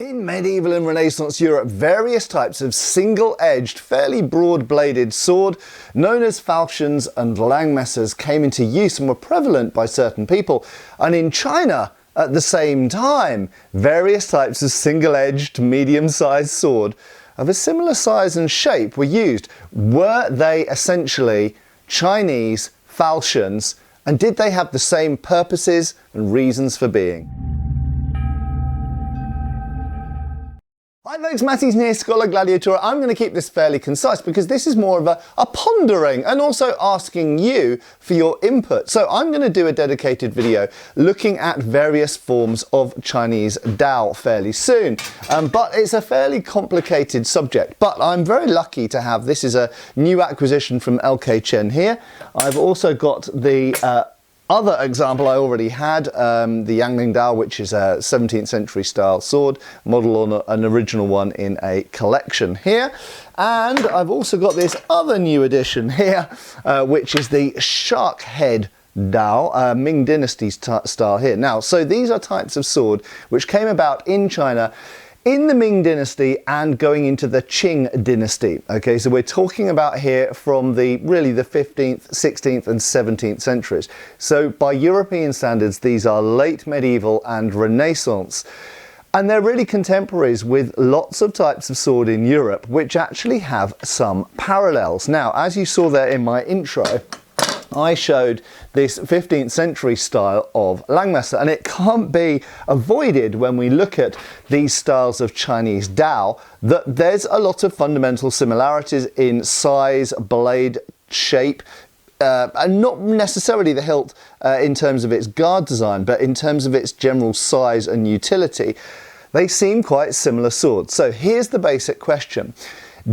In medieval and Renaissance Europe, various types of single-edged, fairly broad-bladed sword, known as falchions and langmessers, came into use and were prevalent by certain people. And in China, at the same time, various types of single-edged, medium-sized sword of a similar size and shape were used. Were they essentially Chinese falchions, and did they have the same purposes and reasons for being? Hi folks, Matty's near Schola Gladiatoria. I'm going to keep this fairly concise because this is more of a pondering and also asking you for your input. So I'm going to do a dedicated video looking at various forms of Chinese Dao fairly soon. But it's a fairly complicated subject. But I'm very lucky to have, this is a new acquisition from FALCHION here. I've also got the other example I already had, the Yangling Dao, which is a 17th century style sword, model on an original one in a collection here. And I've also got this other new edition here, which is the Shark Head Dao, Ming Dynasty style here. Now, so these are types of sword which came about in China in the Ming Dynasty and going into the Qing Dynasty. Okay, so we're talking about here from really the 15th, 16th and 17th centuries. So by European standards, these are late medieval and Renaissance. And they're really contemporaries with lots of types of sword in Europe, which actually have some parallels. Now, as you saw there in my intro, I showed this 15th century style of langmesser, and it can't be avoided when we look at these styles of Chinese Dao that there's a lot of fundamental similarities in size, blade shape, and not necessarily the hilt in terms of its guard design, but in terms of its general size and utility. They seem quite similar swords. So here's the basic question.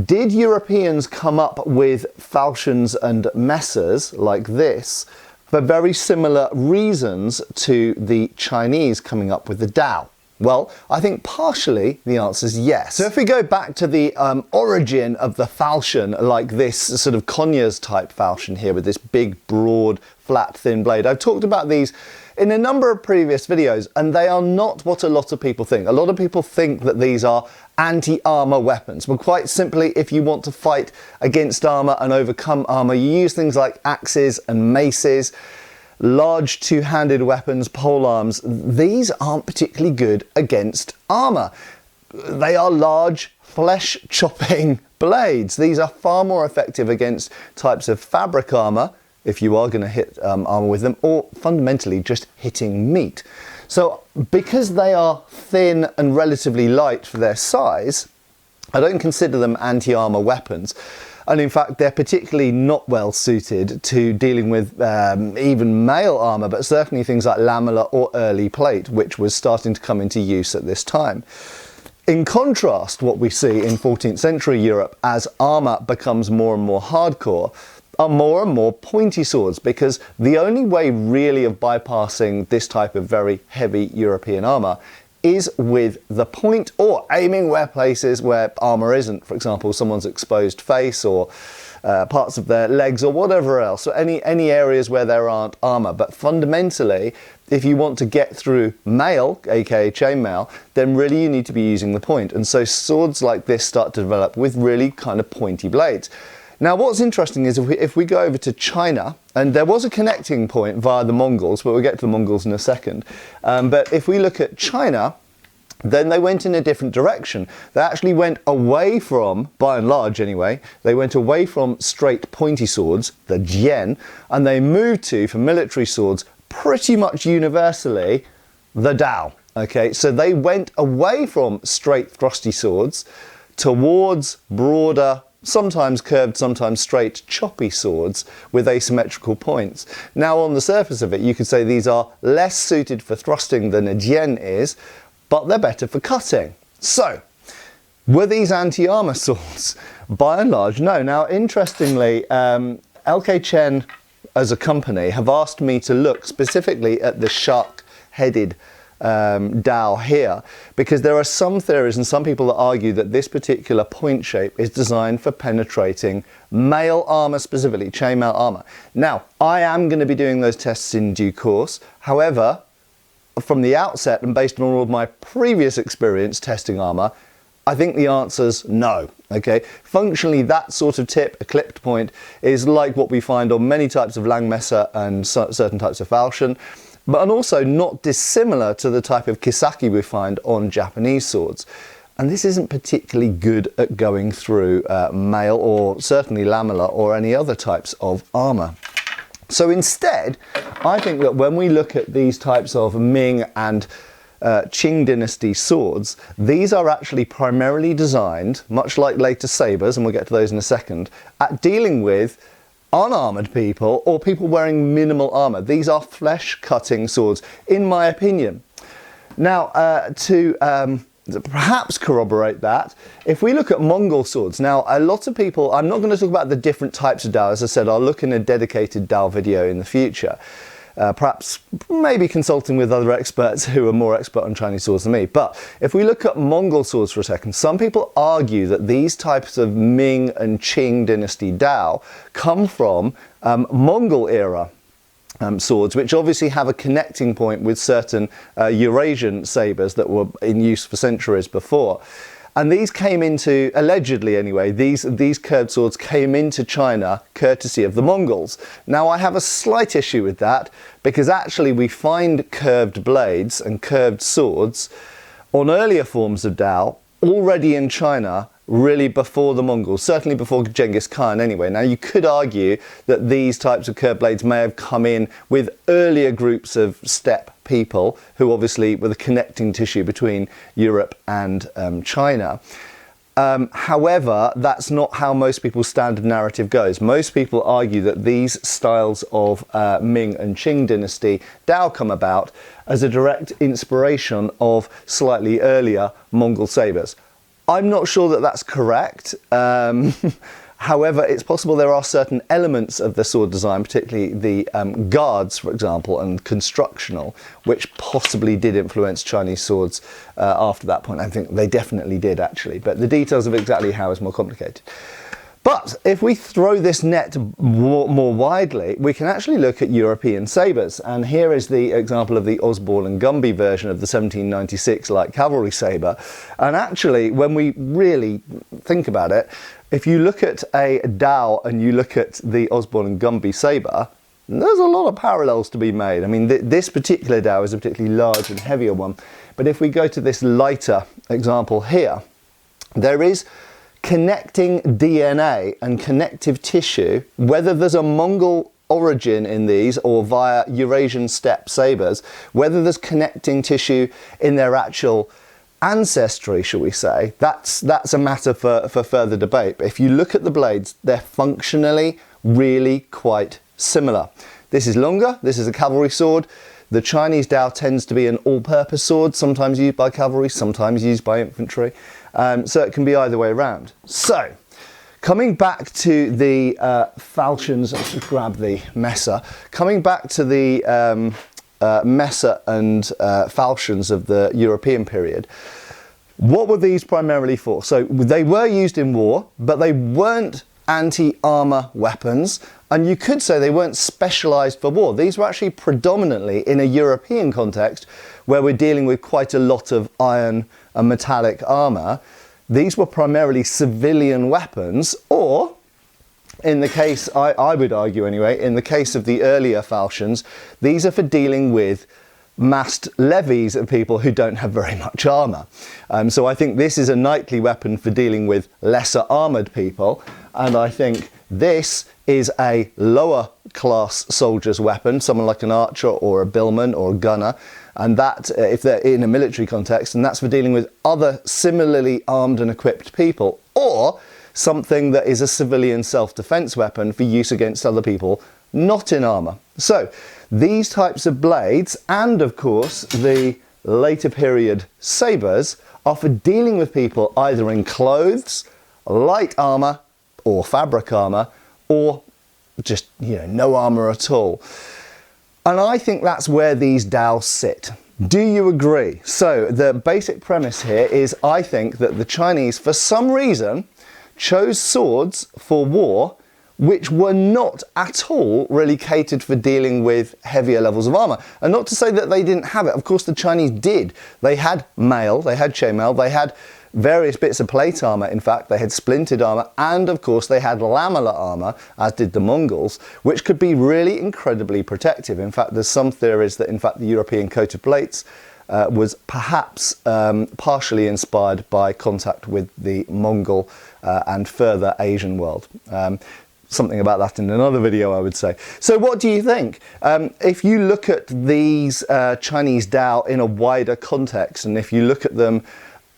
Did Europeans come up with falchions and messers like this for very similar reasons to the Chinese coming up with the Dao? Well, I think partially the answer is yes. So if we go back to the origin of the falchion, like this sort of Conyers type falchion here with this big, broad, flat, thin blade, I've talked about these in a number of previous videos, and they are not what a lot of people think. A lot of people think that these are anti-armor weapons. Well, quite simply, if you want to fight against armor and overcome armor, you use things like axes and maces, large two-handed weapons, pole arms. These aren't particularly good against armor. They are large, flesh-chopping blades. These are far more effective against types of fabric armor, if you are going to hit armor with them, or fundamentally just hitting meat. So because they are thin and relatively light for their size, I don't consider them anti-armor weapons. And in fact, they're particularly not well suited to dealing with even mail armor, but certainly things like lamellar or early plate, which was starting to come into use at this time. In contrast, what we see in 14th century Europe as armor becomes more and more hardcore are more and more pointy swords, because the only way really of bypassing this type of very heavy European armor is with the point, or aiming where places where armor isn't. For example, someone's exposed face or parts of their legs or whatever else. So any areas where there aren't armor. But fundamentally, if you want to get through mail, aka chainmail, then really you need to be using the point. And so swords like this start to develop with really kind of pointy blades. Now, what's interesting is if we go over to China, and there was a connecting point via the Mongols, but we'll get to the Mongols in a second. But if we look at China, then they went in a different direction. They actually went away from, by and large anyway, they went away from straight pointy swords, the jian, and they moved to, for military swords, pretty much universally, the Dao. Okay, so they went away from straight thrusty swords towards broader, sometimes curved, sometimes straight, choppy swords with asymmetrical points. Now, on the surface of it, you could say these are less suited for thrusting than a jian is, but they're better for cutting. So, were these anti-armor swords? By and large, no. Now, interestingly, FALCHION as a company have asked me to look specifically at the shark-headed Dao here, because there are some theories and some people that argue that this particular point shape is designed for penetrating mail armor, specifically chainmail armor. Now, I am going to be doing those tests in due course. However, from the outset and based on all of my previous experience testing armour, I think the answer's no. Okay, functionally that sort of tip, a clipped point, is like what we find on many types of Langmesser and certain types of falchion, but also not dissimilar to the type of kisaki we find on Japanese swords. And this isn't particularly good at going through mail or certainly lamellar or any other types of armour. So instead, I think that when we look at these types of Ming and Qing Dynasty swords, these are actually primarily designed, much like later sabres, and we'll get to those in a second, at dealing with unarmoured people or people wearing minimal armour. These are flesh-cutting swords, in my opinion. Now, to perhaps corroborate that, if we look at Mongol swords, now a lot of people, I'm not going to talk about the different types of dao, as I said, I'll look in a dedicated dao video in the future, perhaps maybe consulting with other experts who are more expert on Chinese swords than me. But if we look at Mongol swords for a second, some people argue that these types of Ming and Qing dynasty dao come from Mongol era swords, which obviously have a connecting point with certain Eurasian sabres that were in use for centuries before. And these came into, allegedly anyway, these curved swords came into China courtesy of the Mongols. Now I have a slight issue with that, because actually we find curved blades and curved swords on earlier forms of Dao already in China, really before the Mongols, certainly before Genghis Khan anyway. Now you could argue that these types of curved blades may have come in with earlier groups of steppe people who obviously were the connecting tissue between Europe and China. However, that's not how most people's standard narrative goes. Most people argue that these styles of Ming and Qing dynasty Dao come about as a direct inspiration of slightly earlier Mongol sabres. I'm not sure that that's correct. However, it's possible there are certain elements of the sword design, particularly the guards, for example, and constructional, which possibly did influence Chinese swords after that point. I think they definitely did, actually, but the details of exactly how is more complicated. But if we throw this net more widely, we can actually look at European sabres. And here is the example of the Osborne and Gumby version of the 1796 light cavalry sabre. And actually, when we really think about it, if you look at a Dao and you look at the Osborne and Gumby sabre, there's a lot of parallels to be made. I mean, this particular Dao is a particularly large and heavier one. But if we go to this lighter example here, there is connecting DNA and connective tissue, whether there's a Mongol origin in these or via Eurasian steppe sabres, whether there's connecting tissue in their actual ancestry, shall we say, that's a matter for further debate. But if you look at the blades, they're functionally really quite similar. This is longer, this is a cavalry sword. The Chinese Dao tends to be an all-purpose sword, sometimes used by cavalry, sometimes used by infantry. So it can be either way around. So, coming back to the falchions, let's just grab the messer. Coming back to the messer and falchions of the European period, what were these primarily for? So they were used in war, but they weren't anti-armour weapons, and you could say they weren't specialised for war. These were actually predominantly in a European context where we're dealing with quite a lot of iron and metallic armour. These were primarily civilian weapons, or in the case, I would argue anyway, in the case of the earlier falchions, these are for dealing with massed levies of people who don't have very much armour. So I think this is a knightly weapon for dealing with lesser armoured people, and I think this is a lower class soldier's weapon, someone like an archer or a billman or a gunner, and that, if they're in a military context, and that's for dealing with other similarly armed and equipped people, or something that is a civilian self-defense weapon for use against other people not in armour. So these types of blades, and of course the later period sabres, are for dealing with people either in clothes, light armour or fabric armour, or just, no armour at all. And I think that's where these Daos sit. Do you agree? So the basic premise here is, I think that the Chinese, for some reason, chose swords for war which were not at all really catered for dealing with heavier levels of armour. And not to say that they didn't have it, of course the Chinese did. They had mail, they had chainmail, they had various bits of plate armour, in fact, they had splintered armour, and of course they had lamellar armour, as did the Mongols, which could be really incredibly protective. In fact, there's some theories that in fact the European coat of plates was perhaps partially inspired by contact with the Mongol and further Asian world. Something about that in another video, I would say. So what do you think? If you look at these Chinese Dao in a wider context, and if you look at them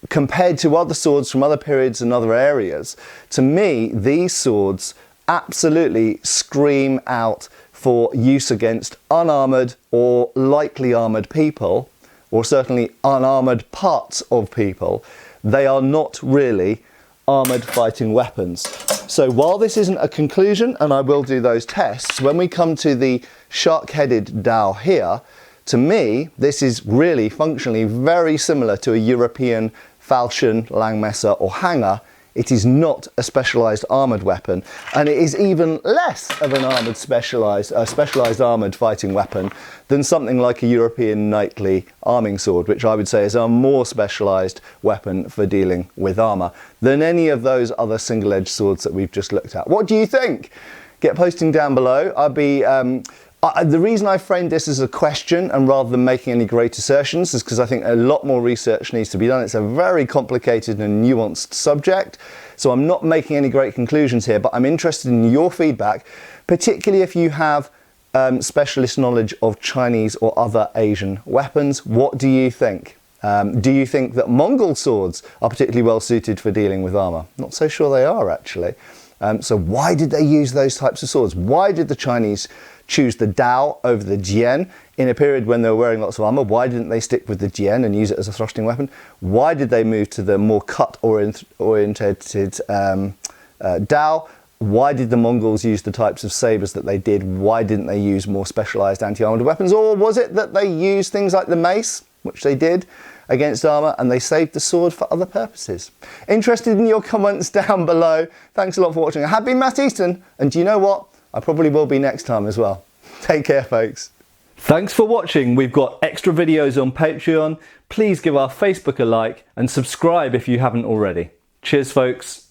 compared to other swords from other periods and other areas, to me, these swords absolutely scream out for use against unarmoured or lightly armoured people, or certainly unarmoured parts of people. They are not really armoured fighting weapons. So while this isn't a conclusion, and I will do those tests, when we come to the shark-headed Dao here, to me, this is really functionally very similar to a European falchion, langmesser or hanger. It is not a specialised armoured weapon, and it is even less of an armoured specialised armoured fighting weapon than something like a European knightly arming sword, which I would say is a more specialised weapon for dealing with armour than any of those other single-edged swords that we've just looked at. What do you think? Get posting down below. I'll be the reason I framed this as a question and rather than making any great assertions is because I think a lot more research needs to be done. It's a very complicated and nuanced subject, so I'm not making any great conclusions here, but I'm interested in your feedback, particularly if you have specialist knowledge of Chinese or other Asian weapons. What do you think? Do you think that Mongol swords are particularly well suited for dealing with armour? Not so sure they are, actually. So why did they use those types of swords? Why did the Chinese choose the Dao over the Jian in a period when they were wearing lots of armour? Why didn't they stick with the Jian and use it as a thrusting weapon? Why did they move to the more cut-oriented Dao? Why did the Mongols use the types of sabres that they did? Why didn't they use more specialised anti-armoured weapons? Or was it that they used things like the mace, which they did, against armour, and they saved the sword for other purposes? Interested in your comments down below. Thanks a lot for watching. I have been Matt Easton, and do you know what? I probably will be next time as well. Take care, folks. Thanks for watching. We've got extra videos on Patreon. Please give our Facebook a like and subscribe if you haven't already. Cheers, folks.